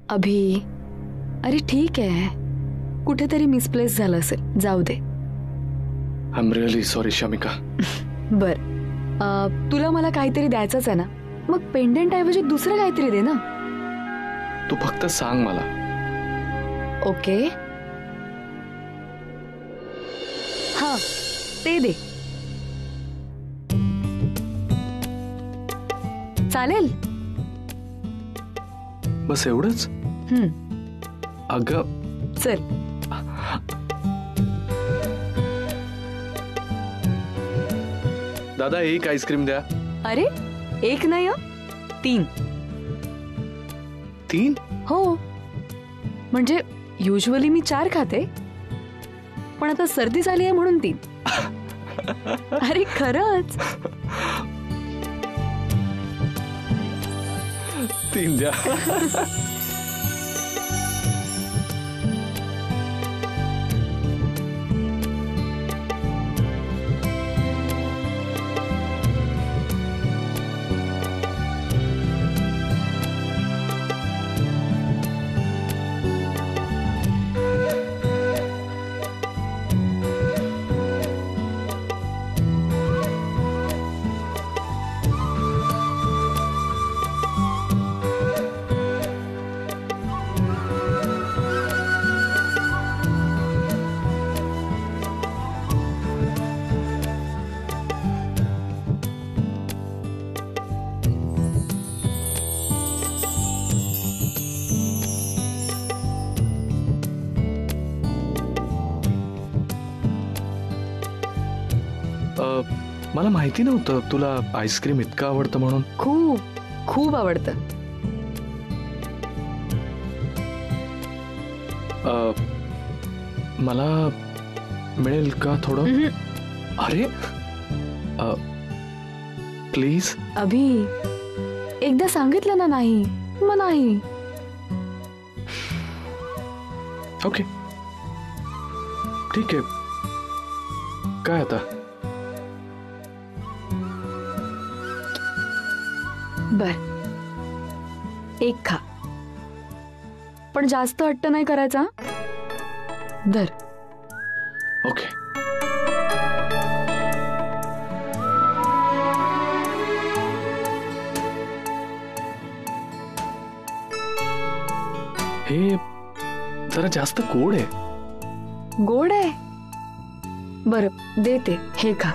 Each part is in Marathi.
अभि, अरे ठीक आहे, कुठेतरी मिसप्लेस झालं असेल, जाऊ दे. I am really sorry Shamika. बर, तुला मला काहीतरी द्यायचंच आहे ना, मग पेंडेंट ऐवजी दुसरं काहीतरी दे ना. तू फक्त सांग मला. ओके, हा ते दे. चालेल? बस एवढंच? अगं चल. दादा एक आईस्क्रीम द्या. अरे एक नाही, 3. 3? हो, म्हणजे युजुअली मी 4 खाते, पण आता सर्दी झाली आहे म्हणून 3. अरे खरंच. 3 द्या. मला माहिती नव्हतं तुला आईस्क्रीम इतकं आवडतं म्हणून. खूप खूप आवडतं. मला मिळेल का थोडं? अरे प्लीज. अभि, एकदा सांगितलं ना नाही मग नाही. ओके ठीक आहे. काय आता? बर, एक खा, पण जास्त हट्ट नाही करायचा. धर. ओके. हे जरा जास्त गोड आहे. गोड आहे? बर देते, हे खा.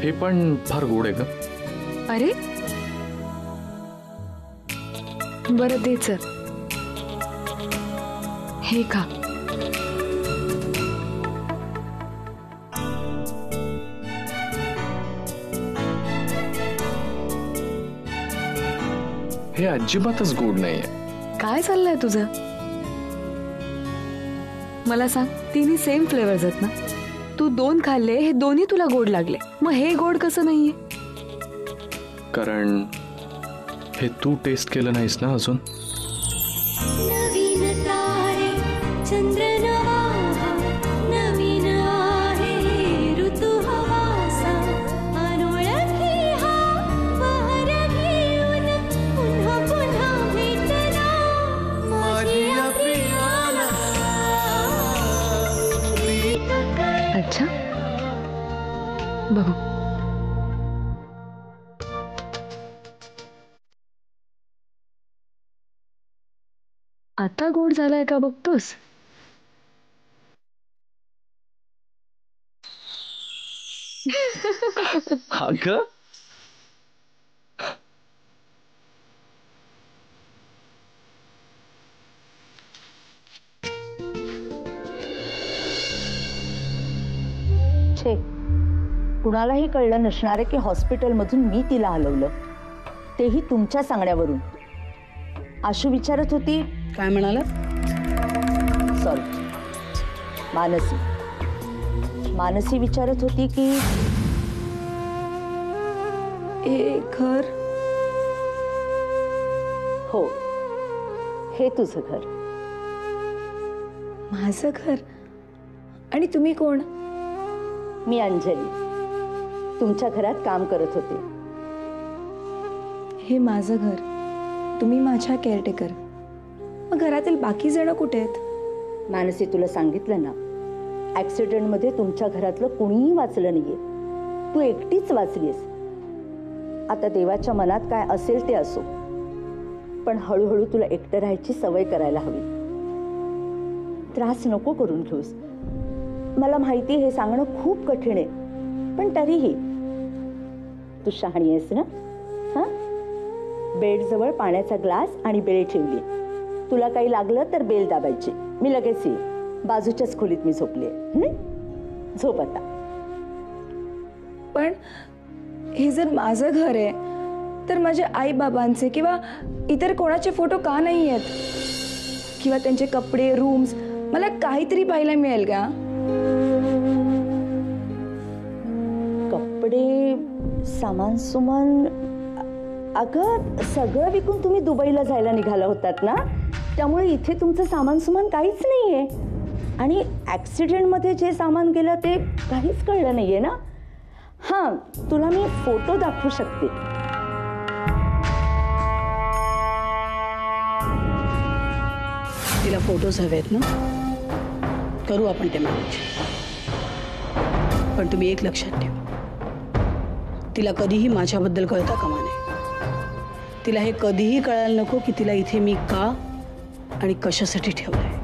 हे पण फार गोड आहे का? अरे बरं दे, चल हे खा. हे अजिबातच गोड नाहीये. काय चाललंय तुझं? मला सांग, तिन्ही सेम फ्लेवर्स आहेत ना? तू 2 खाल्ले, हे दोन्ही तुला गोड लागले, मग हे गोड कसं नाहीये? कारण हे तू टेस्ट केलं नाहीस ना अजून. नवीन तारे चंद्र नवा, नवीन आहे ऋतू हवासा, अनोळखी हा बहर घेऊन पुन्हा पुन्हा भेटला माझ्या प्रियाला. अच्छा, बघू. आता गोड झालाय का बघतोस? अगं छे, कुणालाही कळलं नसणार आहे की हॉस्पिटलमधून मी तिला हलवलं, तेही तुमच्या सांगण्यावरून. आशू विचारत होती. काय म्हणाला? सॉरी, मानसी विचारत होती की हे घर. हो, हे तुझं घर. माझं घर? आणि तुम्ही कोण? मी अंजली, तुमच्या घरात काम करत होते. हे माझं घर, तुम्ही माझ्या केअरटेकर. मग घरातील बाकी जण कुठे आहेत? मानसी, तुला सांगितलं ना, ॲक्सिडेंटमध्ये तुमच्या घरातलं कुणीही वाचलं नाहीये. तू एकटीच वाचलीस. आता देवाच्या मनात काय असेल ते असो, पण हळूहळू तुला एकटं राहायची सवय करायला हवी. त्रास नको करून घेऊस. मला माहिती हे सांगणं खूप कठीण आहे, पण तरीही तू शहाणी आहेस ना. हां, बेडजवळ पाण्याचा ग्लास आणि बेल ठेवली. तुला काही लागलं तर बेल दाबायची. मी लगेच येईल. बाजूच्याच खोलीत मी झोपली. झोप आता. पण हे जर माझं घर आहे तर माझ्या आई बाबांचे किंवा इतर कोणाचे फोटो का नाही आहेत? किंवा त्यांचे कपडे, रूम्स मला काहीतरी पाहायला मिळेल का? कपडे, सामान सुमान, अगं सगळं विकून तुम्ही दुबईला जायला निघाला होतात ना, त्यामुळे इथे तुमचं सामान सुमान काहीच नाहीये. आणि ॲक्सिडेंटमध्ये जे सामान गेलं ते काहीच कळलं नाहीये ना. हां, तुला मी फोटो दाखवू शकते. तिला फोटोज हवेत ना, करू आपण ते मॅनेज. पण तुम्ही एक लक्षात ठेवा, तिला कधीही माझ्याबद्दल कळता कामा नये. तिला हे कधीही कळायला नको की तिला इथे मी का आणि कशासाठी ठेवलंय.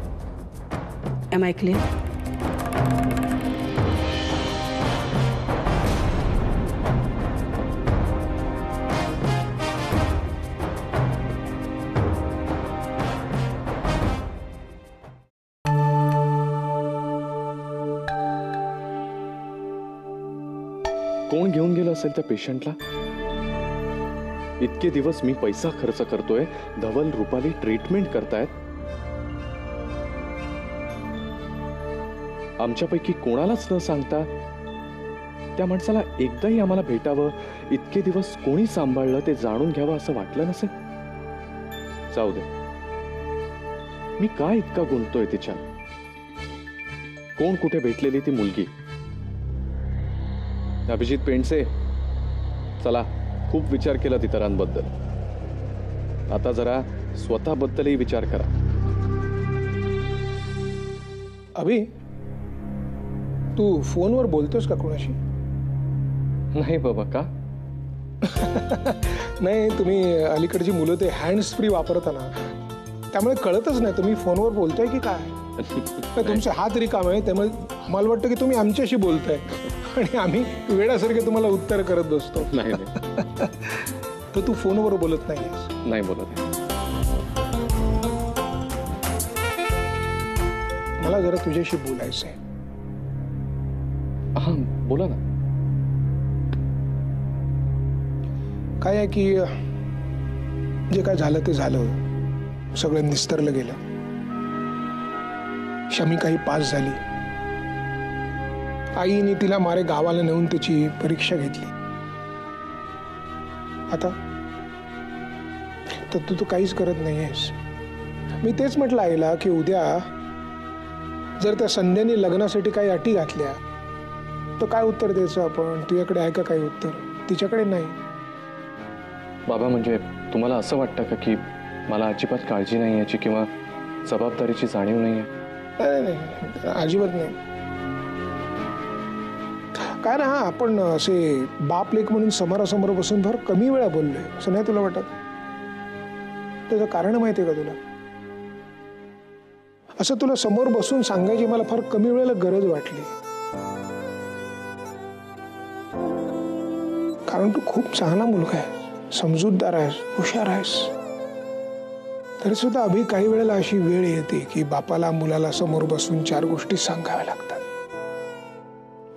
Am I clear? कोण घेऊन गेलं असेल त्या पेशंटला? इतके दिवस मी पैसा खर्च करतोय, धवल रुपाली ट्रीटमेंट करतायत. आमच्यापैकी कोणालाच न सांगता त्या माणसाला एकदाही आम्हाला भेटावं, इतके दिवस कोणी सांभाळलं ते जाणून घ्यावं असं वाटलं नसेल? जाऊ दे, मी काय इतका गुंततोय तिच्या? कोण कुठे भेटलेली ती मुलगी? अभिजित पेंडसे, चला, खूप विचार केला इतरांबद्दल. आता जरा स्वतःबद्दलही विचार करा. अभि, तू फोनवर बोलतोस का कोणाशी? नाही बाबा. का? नाही, तुम्ही अलीकडची मुलं ते हँड्स फ्री वापरता ना, त्यामुळे कळतच नाही तुम्ही फोनवर बोलताय की काय. तुमचे हात रिकाम आहे, त्यामुळे मला वाटतं की तुम्ही आमच्याशी बोलताय आणि आम्ही वेळासारखे तुम्हाला उत्तर करत बसतो. नाही. तर तू फोनवर बोलत नाहीस? नाही बोलत. मला जरा तुझ्याशी बोलायचंय. हा, बोला ना. काय आहे की जे काय झालं ते झालं, सगळं निस्तरलं गेलं. शमी काही पास झाली. आईने तिला मारे गावाला नेऊन त्याची परीक्षा घेतली. आता तर तू काहीच करत नाहीयेस. मी तेच म्हटलं आईला की उद्या जर त्या संध्याने लग्नासाठी काही अटी घातल्या तर काय उत्तर द्यायचं आपण? तुझ्याकडे आहे का काही उत्तर? तिच्याकडे नाही. बाबा, म्हणजे तुम्हाला असं वाटतं का की मला अजिबात काळजी नाही याची किंवा जबाबदारीची जाणीव नाहीये? नाही, अजिबात नाही. काय ना, आपण असे बाप लेक म्हणून समोरासमोर बसून फार कमी वेळा बोललोय, असं नाही तुला वाटत? त्याचं कारण माहितीये का तुला? असं तुला समोर बसून सांगायची मला फार कमी वेळेला गरज वाटली. कारण तू खूप चांगला मुलगा आहे, समजूतदार आहेस, हुशार आहेस. तरी सुद्धा अभि काही वेळेला अशी वेळ येते की बापाला मुलाला समोर बसून 4 गोष्टी सांगाव्या लागतात.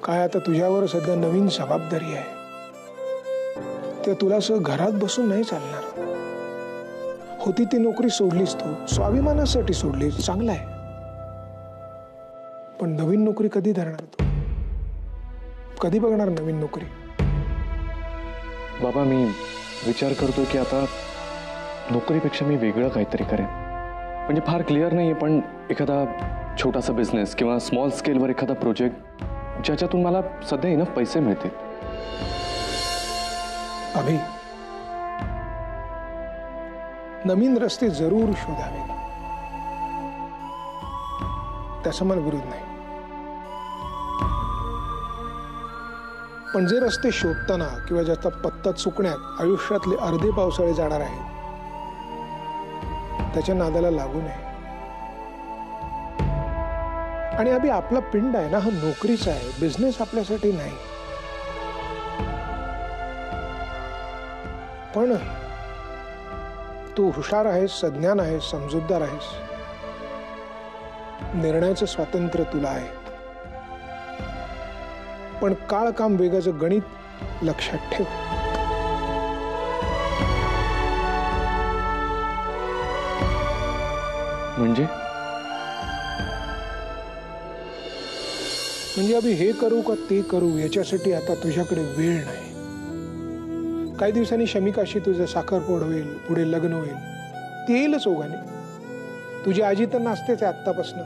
काय आता तुझ्यावर सध्या नवीन जबाबदारी आहे, ते तुला घरात बसून नाही चालणार. होती ती नोकरी सोडलीस, तू स्वाभिमानासाठी सोडलीस, चांगला आहे. पण नवीन नोकरी कधी धरणार तू? कधी बघणार नवीन नोकरी? बाबा, मी विचार करतोय की आता नोकरीपेक्षा मी वेगळं काहीतरी करेन. म्हणजे फार क्लिअर नाहीये, पण एखादा छोटासा बिझनेस किंवा स्मॉल स्केलवर एखादा प्रोजेक्ट ज्याच्यातून मला सध्या इनफ पैसे मिळतील. अभि, नवीन रस्ते जरूर शोधावे, त्याचा मला विरोध नाही. पण जे रस्ते शोधताना किंवा ज्याचा पत्ता चुकण्यात आयुष्यातले अर्धे पावसाळे जाणार आहेत, त्याच्या नादाला लागू नये. आणि अभि, आपला पिंड आहे ना, हा नोकरीचा आहे, बिझनेस आपल्यासाठी नाही. पण तू हुशार आहेस, सज्ञान आहेस, समजूतदार आहेस, निर्णयाचं स्वातंत्र्य तुला आहे. पण काळ काम वेगाचं गणित लक्षात ठेव. म्हणजे अभि, हे करू का ते करू याच्यासाठी आता तुझ्याकडे वेळ नाही. काही दिवसांनी शमिकाशी तुझं साखरपुडा होईल, पुढे लग्न होईल, ती येईलच ओघाने. तुझी आजी तर नाचतेच आहे आत्तापासून.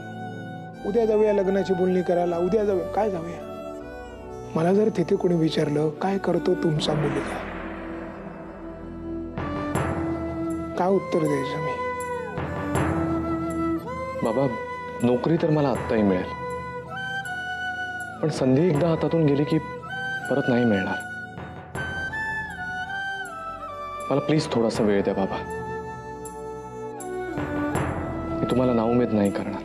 उद्या जाऊया लग्नाची बोलणी करायला, उद्या जाऊया. काय जाऊया? मला जर तिथे कोणी विचारलं काय करतो तुमचा मुलगा, काय उत्तर द्यायचं मी? बाबा, नोकरी तर मला आत्ताही मिळेल, पण संधी एकदा हातातून गेली की परत नाही मिळणार. मला प्लीज थोडासा वेळ द्या बाबा. मी तुम्हाला नाउमेद नाही करणार.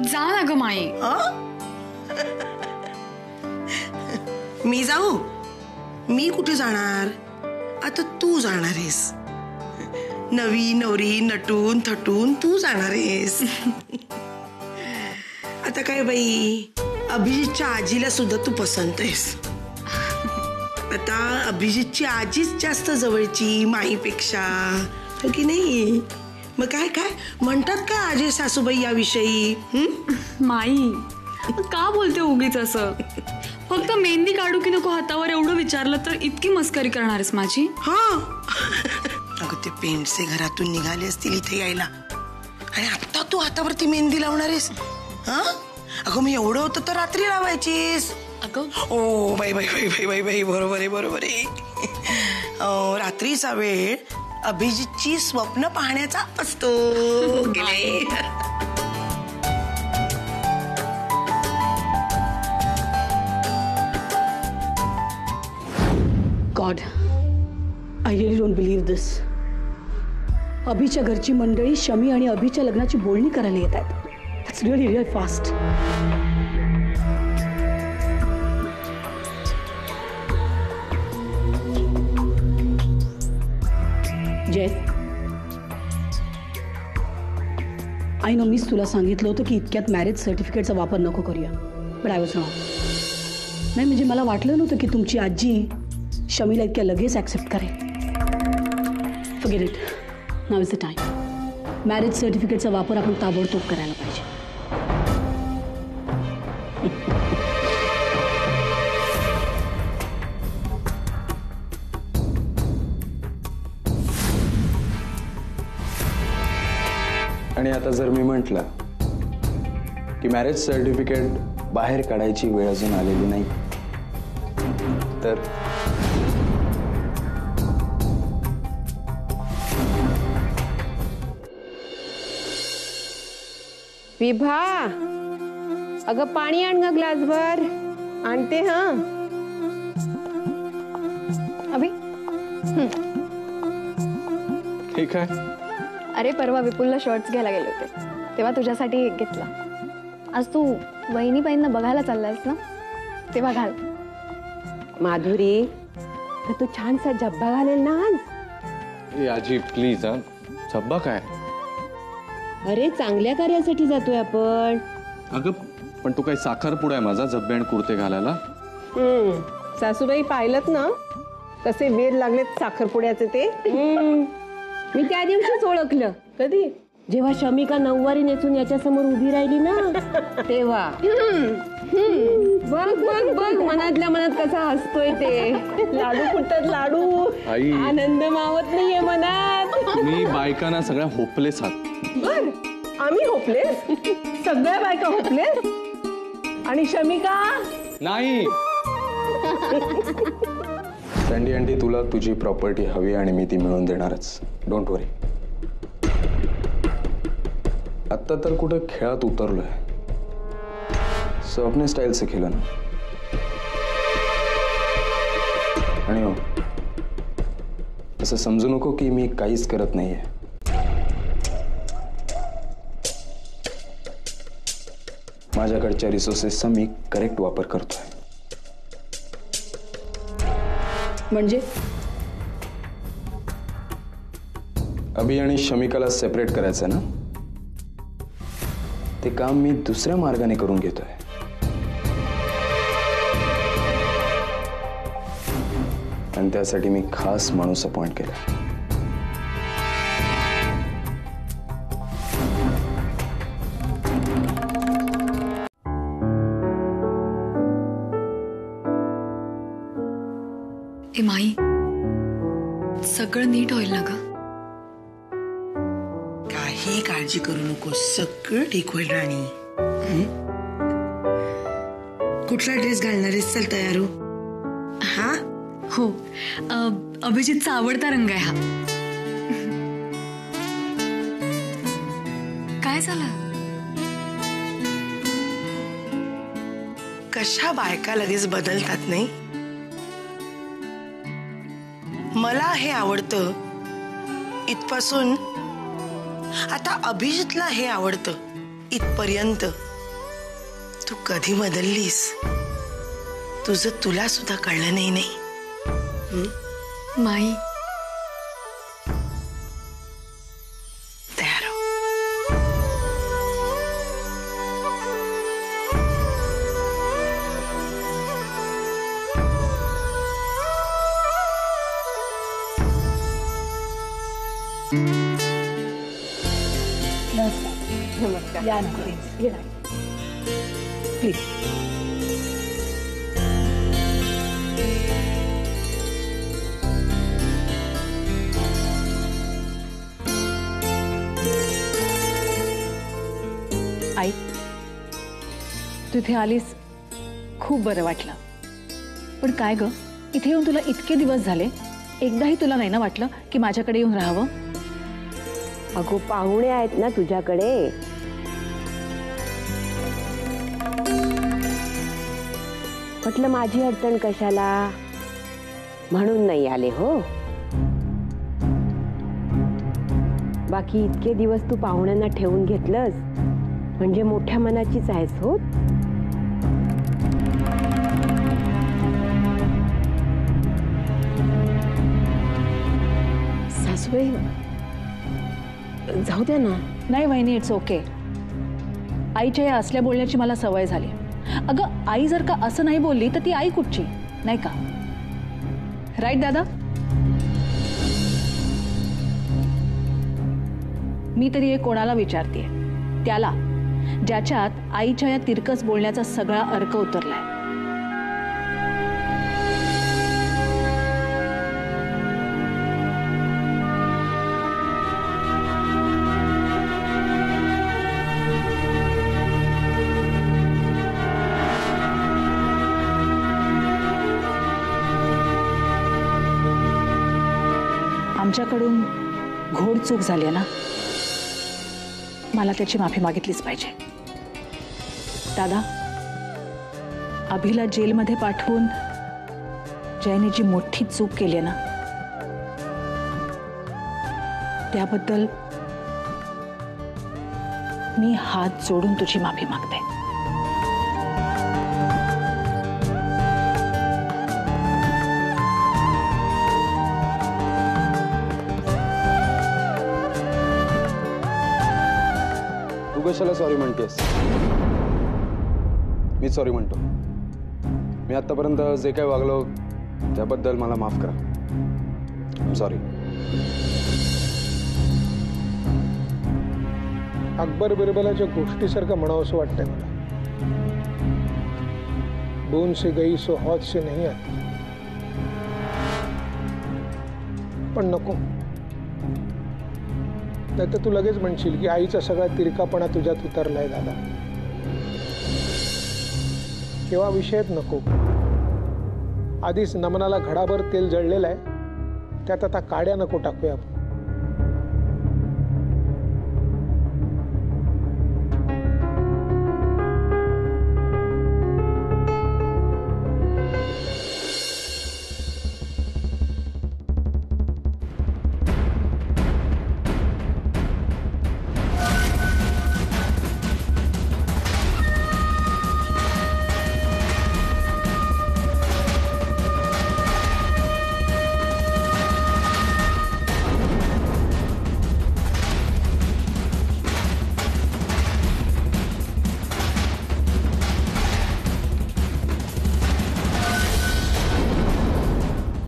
जा ना ग माई. मी जाऊ? मी कुठे जाणार? आता तू जाणार आहेस. नवी नवरी नटून थटून तू जाणार आहेस. आता काय बाई, अभिजितच्या आजीला सुद्धा तू पसंत आहेस. आता अभिजितची आजीच जास्त जवळची माईपेक्षा, हो की नाही? मग काय काय म्हणतात का आजी सासूबाई याविषयी? माई, का बोलते उगीच असं? फक्त मेहंदी काढू की नको हातावर एवढं विचारलं तर इतकी मस्करी करणार आहेस माझी? हा. अगं ते पेंटचे घरातून निघाले असतील इथे यायला, आणि आता तू हातावरती मेहंदी लावणार आहेस? हा, अगं मी एवढं होतं तर रात्री लावायचीस. अगं ओ बाई बाई बाई बाई बाई बाई, बरोबर आहे बरोबर आहे. रात्रीचा वेळ अभिजितची स्वप्न पाहण्याचा असतो. God, I really don't believe this. अभिच्या घरची मंडळी शमी आणि अभिच्या लग्नाची बोलणी करायला येत आहेत. That's really really fast. Jay, I know, मीच तुला सांगितलं होतं की इतक्यात मॅरेज सर्टिफिकेटचा वापर नको करूया, बट आय वॉज रॉंग. नाही म्हणजे मला वाटलं नव्हतं की तुमची आजी शमीला इतक्या लगेच ॲक्सेप्ट करेल. Forget it, now is the time. Marriage सर्टिफिकेटचा वापर आपण ताबडतोब करायला पाहिजे. आणि आता जर मी म्हटलं की मॅरेज सर्टिफिकेट बाहेर काढायची वेळ अजून आलेली नाही, तर विभा, अगं पाणी आण ग ग्लासभर. आणते. हा अभि, ठीक आहे. अरे परवा विपुलला शर्ट्स घ्यायला गेले होते, तेव्हा तुझ्यासाठी एक घेतला. आज तू वहिनीबाईंना बघायला चाललायस ना, तेव्हा घाल. माधुरी, तर तू छानसा झब्बा घालेल ना आज. ए आजी प्लीज. हा, झब्बा काय? अरे चांगल्या कार्यासाठी जातोय आपण. अगं पण तो काही साखरपुडा आहे माझा, झब्बे आणि कुर्ते घालायला. सासूबाई पाहिलत ना कसे वेर लागलेत साखरपुड्याचे ते. मी त्या दिवशीच ओळखलं. कधी? जेव्हा शमिका नऊवारी नेसून याच्या समोर उभी राहिली ना तेव्हा. बघ बघ बघ मनातल्या मनात कसा हसतोय ते. लाडू फुटतात लाडू. आई आनंद मावत नाहीये मनात. मी बायकांना सगळ्या होपलेस आहात. बर, आम्ही होपलेस? सगळ्या बायका होपलेस? आणि शमिका नाही. सँडी आंटी, तुला तुझी प्रॉपर्टी हवी आणि मी ती मिळवून देणारच. डोंट वरी. आत्ता तर कुठं खेळात उतरलोय. अपने स्टाईल से खेला ना. आणि हो, असं समजू नको की मी काहीच करत नाहीये. माझ्याकडच्या रिसोर्सेसचा मी करेक्ट वापर करतोय. म्हणजे अभि आणि शमिकाला सेपरेट करायचं ना, ते काम मी दुसऱ्या मार्गाने करून घेतोय. आणि त्यासाठी मी खास माणूस अपॉइंट केला. ए माई, सगळं नीट होईल ना ग? काही काळजी करू नको, सगळं ठीक होईल राणी. कुठला ड्रेस घालणार आहेस? चल तयार हो. हा हो, अभिजितचा आवडता रंग आहे हा. काय झालं? कशा बायका लगेच बदलतात नाही. मला हे आवडतं इथपासून आता अभिजितला हे आवडतं इथपर्यंत तू कधी बदललीस? तुझं तुला सुद्धा कळलं नाही. माई, तयार हो. नमस्कार. या ना प्लीज. प्लीज. आई, तू इथे आलीस, खूप बरं वाटलं. पण काय ग, इथे येऊन तुला इतके दिवस झाले, एकदाही तुला नाही ना वाटलं की माझ्याकडे येऊन राहावं? अगो, पाहुणे आहेत ना तुझ्याकडे. म्हटलं माझी अडचण कशाला, म्हणून नाही आले हो. बाकी इतके दिवस तू पाहुण्यांना ठेवून घेतलंस म्हणजे मोठ्या मनाचीच आहेस हो. सासूबाई, जाऊ द्या ना. नाही वहिनी, इट्स ओके. आईच्या या असल्या बोलण्याची मला सवय झाली. अगं, आई जर का असं नाही बोलली तर ती आई कुठची, नाही का? राईट दादा? मी तरी हे कोणाला विचारतेय? त्याला, ज्याच्यात आईच्या या तिरकस बोलण्याचा सगळा अर्क उतरलाय. आमच्याकडून घोड चूक झाली ना, मला त्याची माफी मागितलीच पाहिजे. दादा, अभिला जेलमध्ये पाठवून जयने जी मोठी चूक केली ना, त्याबद्दल मी हात जोडून तुझी माफी मागते. कशाला सॉरी म्हणतेस? मी सॉरी म्हणतो. मी आतापर्यंत जे काय वागलो त्याबद्दल मला माफ करा. सॉरी. अकबर बिरबलाच्या गोष्टीसारखं म्हणावं असं वाटतंय मला. बोन से गई सो हौद से नहीं आती. पण नको, नाही तर तू लगेच म्हणशील की आईचा सगळा तिरकापणा तुझ्यात उतरलाय दादा. केव्हा विषयच नको. आधीच नमनाला घडाभर तेल जळलेलं आहे, त्यात आता काड्या नको टाकूया आपण.